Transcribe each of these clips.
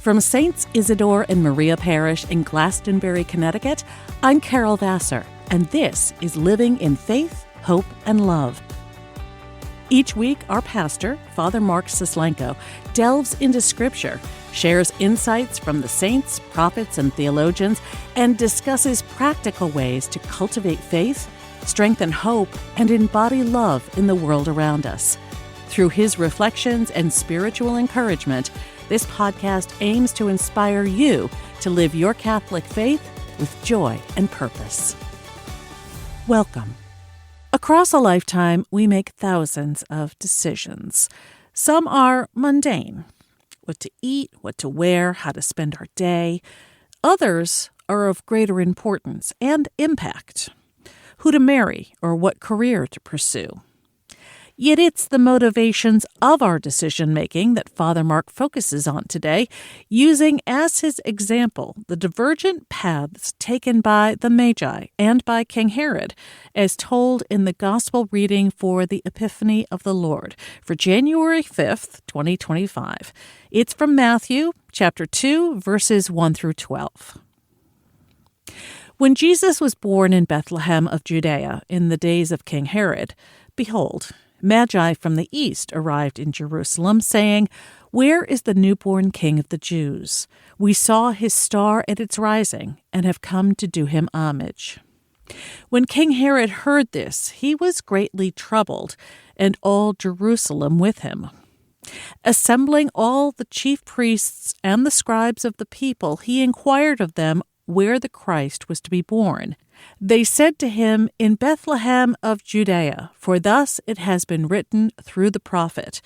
From Saints Isidore and Maria Parish in Glastonbury, Connecticut, I'm Carol Vassar, and this is Living in Faith, Hope, and Love. Each week, our pastor, Father Mark Sislenko, delves into Scripture, shares insights from the saints, prophets, and theologians, and discusses practical ways to cultivate faith, strengthen hope, and embody love in the world around us. Through his reflections and spiritual encouragement, this podcast aims to inspire you to live your Catholic faith with joy and purpose. Welcome. Across a lifetime, we make thousands of decisions. Some are mundane: what to eat, what to wear, how to spend our day. Others are of greater importance and impact: who to marry or what career to pursue. Yet it's the motivations of our decision-making that Father Mark focuses on today, using as his example the divergent paths taken by the Magi and by King Herod, as told in the Gospel reading for the Epiphany of the Lord for January 5th, 2025. It's from Matthew chapter 2, verses 1 through 12. When Jesus was born in Bethlehem of Judea in the days of King Herod, behold, Magi from the east arrived in Jerusalem, saying, "Where is the newborn King of the Jews? We saw his star at its rising and have come to do him homage." When King Herod heard this, he was greatly troubled, and all Jerusalem with him. Assembling all the chief priests and the scribes of the people, he inquired of them where the Christ was to be born. They said to him, "In Bethlehem of Judea, for thus it has been written through the prophet,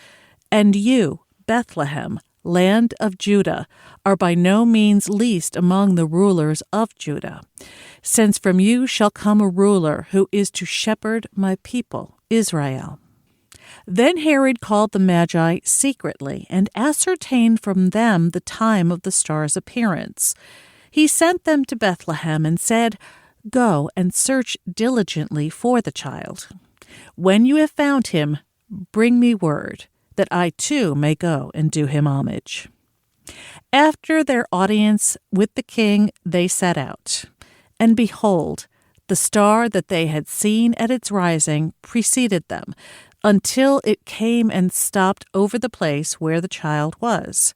and you, Bethlehem, land of Judah, are by no means least among the rulers of Judah, since from you shall come a ruler who is to shepherd my people, Israel." Then Herod called the Magi secretly and ascertained from them the time of the star's appearance. He sent them to Bethlehem and said, "Go and search diligently for the child. When you have found him, bring me word, that I too may go and do him homage." After their audience with the king, they set out. And behold, the star that they had seen at its rising preceded them, until it came and stopped over the place where the child was.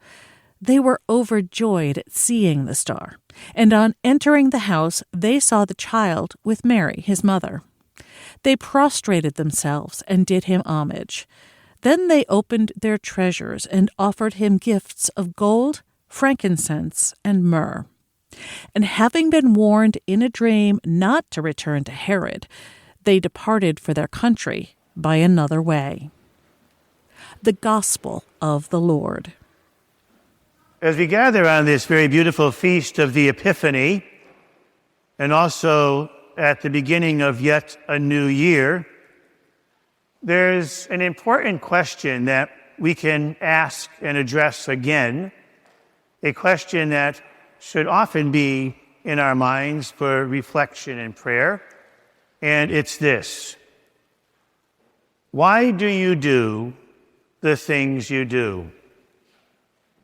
They were overjoyed at seeing the star, and on entering the house they saw the child with Mary, his mother. They prostrated themselves and did him homage. Then they opened their treasures and offered him gifts of gold, frankincense, and myrrh. And having been warned in a dream not to return to Herod, they departed for their country by another way. The Gospel of the Lord. As we gather on this very beautiful feast of the Epiphany, and also at the beginning of yet a new year, there's an important question that we can ask and address again, a question that should often be in our minds for reflection and prayer, and it's this: why do you do the things you do?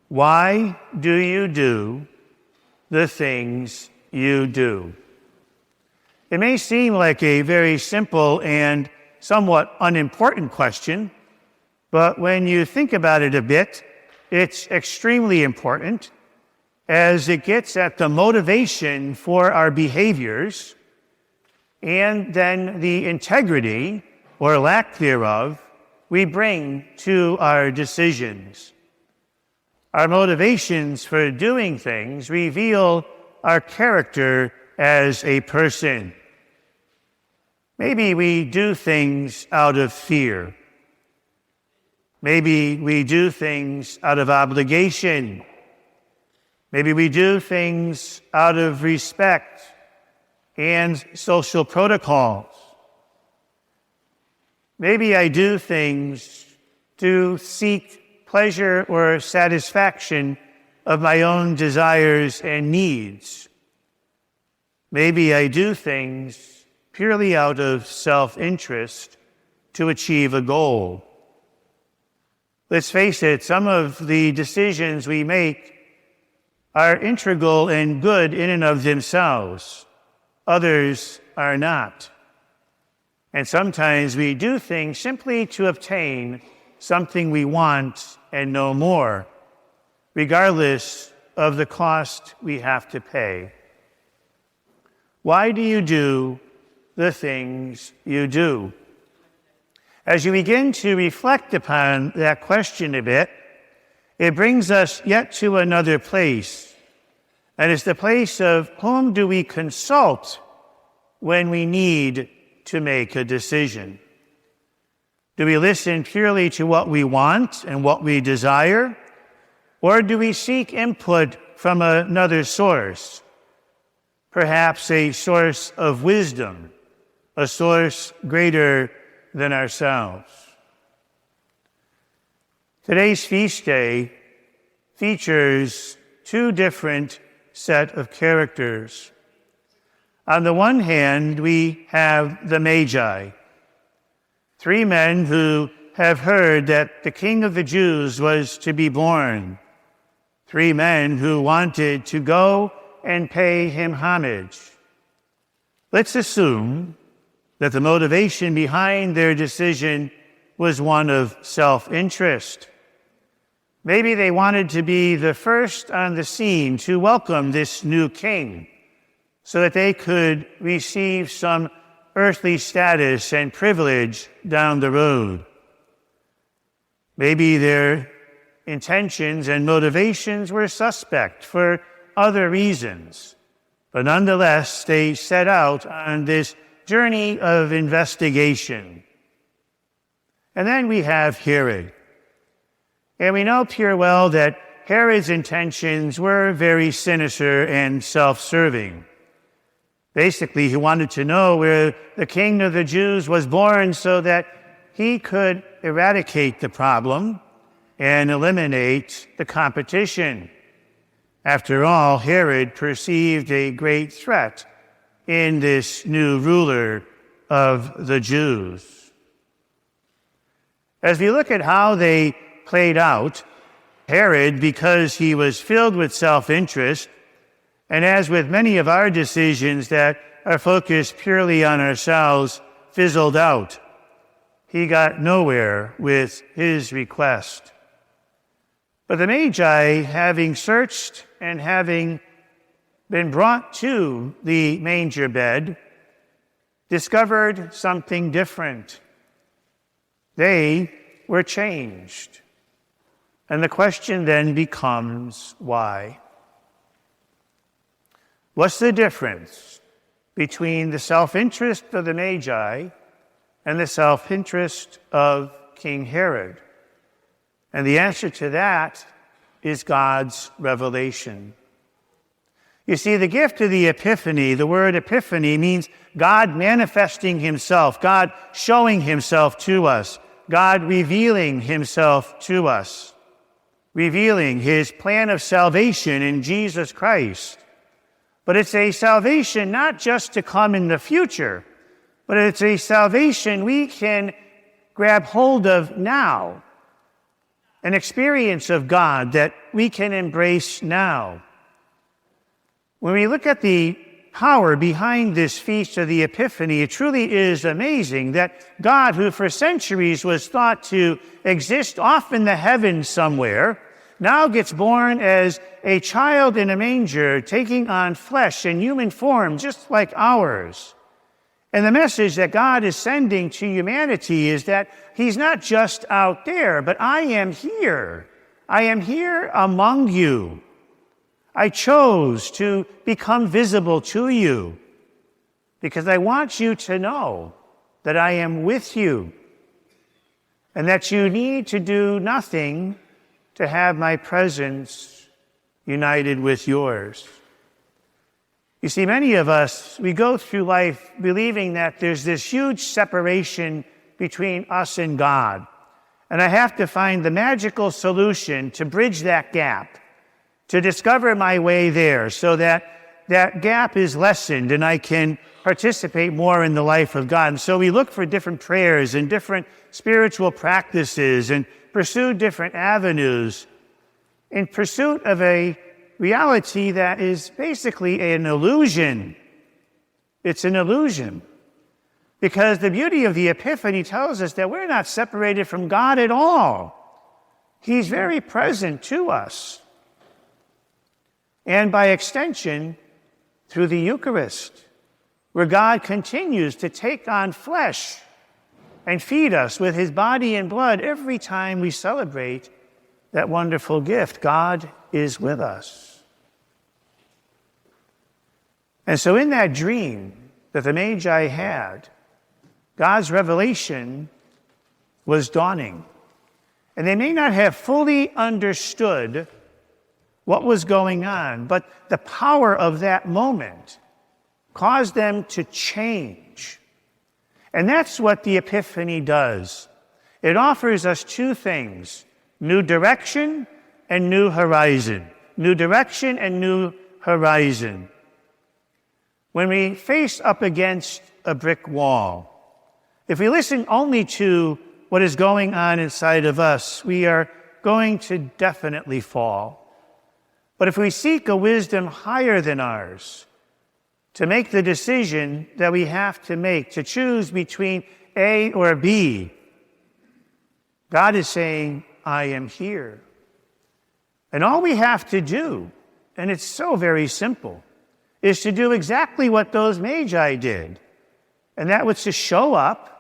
Why do you do the things you do? It may seem like a very simple and somewhat unimportant question, but when you think about it a bit, it's extremely important, as it gets at the motivation for our behaviors and then the integrity, or lack thereof, we bring to our decisions. Our motivations for doing things reveal our character as a person. Maybe we do things out of fear. Maybe we do things out of obligation. Maybe we do things out of respect and social protocols. Maybe I do things to seek pleasure or satisfaction of my own desires and needs. Maybe I do things purely out of self-interest to achieve a goal. Let's face it, some of the decisions we make are integral and good in and of themselves. Others are not. And sometimes we do things simply to obtain something we want and no more, regardless of the cost we have to pay. Why do you do the things you do? As you begin to reflect upon that question a bit, it brings us yet to another place, and it's the place of whom do we consult when we need to make a decision? Do we listen purely to what we want and what we desire, or do we seek input from another source, perhaps a source of wisdom, a source greater than ourselves? Today's feast day features two different set of characters. On the one hand, we have the Magi, three men who have heard that the King of the Jews was to be born, three men who wanted to go and pay him homage. Let's assume that the motivation behind their decision was one of self-interest. Maybe they wanted to be the first on the scene to welcome this new king so that they could receive some earthly status and privilege down the road. Maybe their intentions and motivations were suspect for other reasons, but nonetheless, they set out on this journey of investigation. And then we have Herod. And we know pure well that Herod's intentions were very sinister and self-serving. Basically, he wanted to know where the King of the Jews was born so that he could eradicate the problem and eliminate the competition. After all, Herod perceived a great threat in this new ruler of the Jews. As we look at how they played out, Herod, because he was filled with self-interest, and as with many of our decisions that are focused purely on ourselves, fizzled out. He got nowhere with his request. But the Magi, having searched and having been brought to the manger bed, discovered something different. They were changed. And the question then becomes, why? What's the difference between the self-interest of the Magi and the self-interest of King Herod? And the answer to that is God's revelation. You see, the gift of the Epiphany, the word Epiphany, means God manifesting himself, God showing himself to us, God revealing himself to us, revealing his plan of salvation in Jesus Christ. But it's a salvation not just to come in the future, but it's a salvation we can grab hold of now, an experience of God that we can embrace now. When we look at the power behind this feast of the Epiphany, it truly is amazing that God, who for centuries was thought to exist off in the heavens somewhere, now gets born as a child in a manger, taking on flesh and human form just like ours. And the message that God is sending to humanity is that he's not just out there, but I am here. I am here among you. I chose to become visible to you because I want you to know that I am with you and that you need to do nothing to have my presence united with yours. You see, many of us, we go through life believing that there's this huge separation between us and God. And I have to find the magical solution to bridge that gap, to discover my way there so that that gap is lessened and I can participate more in the life of God. And so we look for different prayers and different spiritual practices and pursue different avenues in pursuit of a reality that is basically an illusion. It's an illusion. Because the beauty of the Epiphany tells us that we're not separated from God at all. He's very present to us. And by extension, through the Eucharist, where God continues to take on flesh and feed us with his body and blood every time we celebrate that wonderful gift. God is with us. And so in that dream that the Magi had, God's revelation was dawning. And they may not have fully understood what was going on, but the power of that moment caused them to change. And that's what the Epiphany does. It offers us two things: new direction and new horizon. New direction and new horizon. When we face up against a brick wall, if we listen only to what is going on inside of us, we are going to definitely fall. But if we seek a wisdom higher than ours, to make the decision that we have to make, to choose between A or B, God is saying, I am here. And all we have to do, and it's so very simple, is to do exactly what those Magi did. And that was to show up,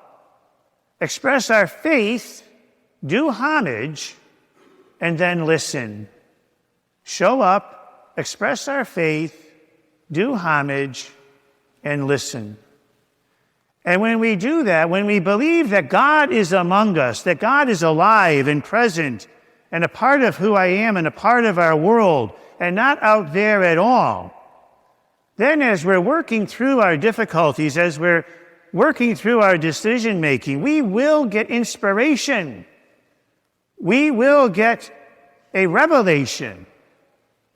express our faith, do homage, and then listen. Show up, express our faith, do homage, and listen. And when we do that, when we believe that God is among us, that God is alive and present and a part of who I am and a part of our world and not out there at all, then as we're working through our difficulties, as we're working through our decision-making, we will get inspiration. We will get a revelation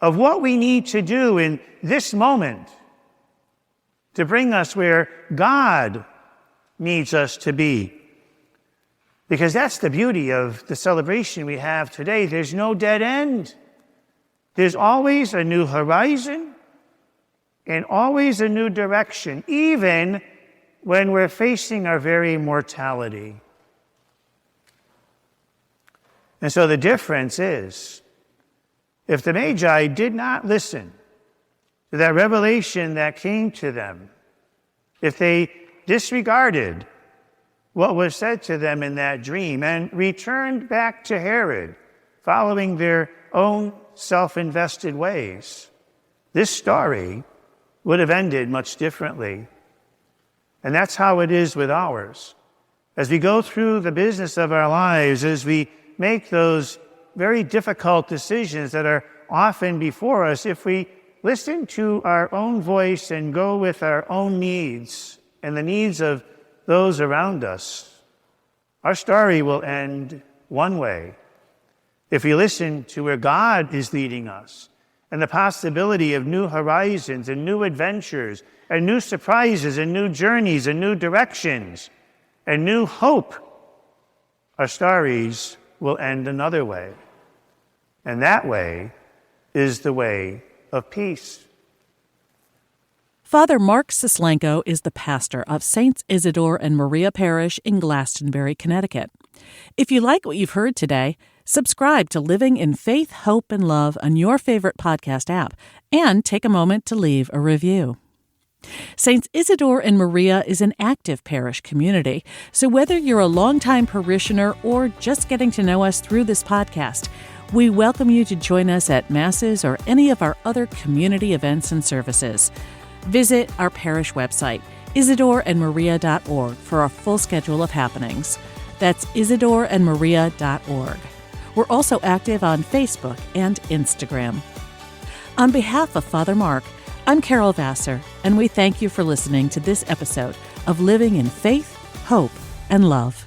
of what we need to do in this moment to bring us where God needs us to be. Because that's the beauty of the celebration we have today. There's no dead end. There's always a new horizon and always a new direction, even when we're facing our very mortality. And so the difference is, if the Magi did not listen to that revelation that came to them, if they disregarded what was said to them in that dream and returned back to Herod, following their own self-invested ways, this story would have ended much differently. And that's how it is with ours. As we go through the business of our lives, as we make those very difficult decisions that are often before us, if we listen to our own voice and go with our own needs and the needs of those around us, our story will end one way. If we listen to where God is leading us and the possibility of new horizons and new adventures and new surprises and new journeys and new directions and new hope, our stories will end another way. And that way is the way of peace. Father Mark Sislenko is the pastor of Saints Isidore and Maria Parish in Glastonbury, Connecticut. If you like what you've heard today, subscribe to Living in Faith, Hope, and Love on your favorite podcast app, and take a moment to leave a review. Saints Isidore and Maria is an active parish community, so whether you're a longtime parishioner or just getting to know us through this podcast, we welcome you to join us at Masses or any of our other community events and services. Visit our parish website, isidoreandmaria.org, for a full schedule of happenings. That's isidoreandmaria.org. We're also active on Facebook and Instagram. On behalf of Father Mark, I'm Carol Vassar, and we thank you for listening to this episode of Living in Faith, Hope, and Love.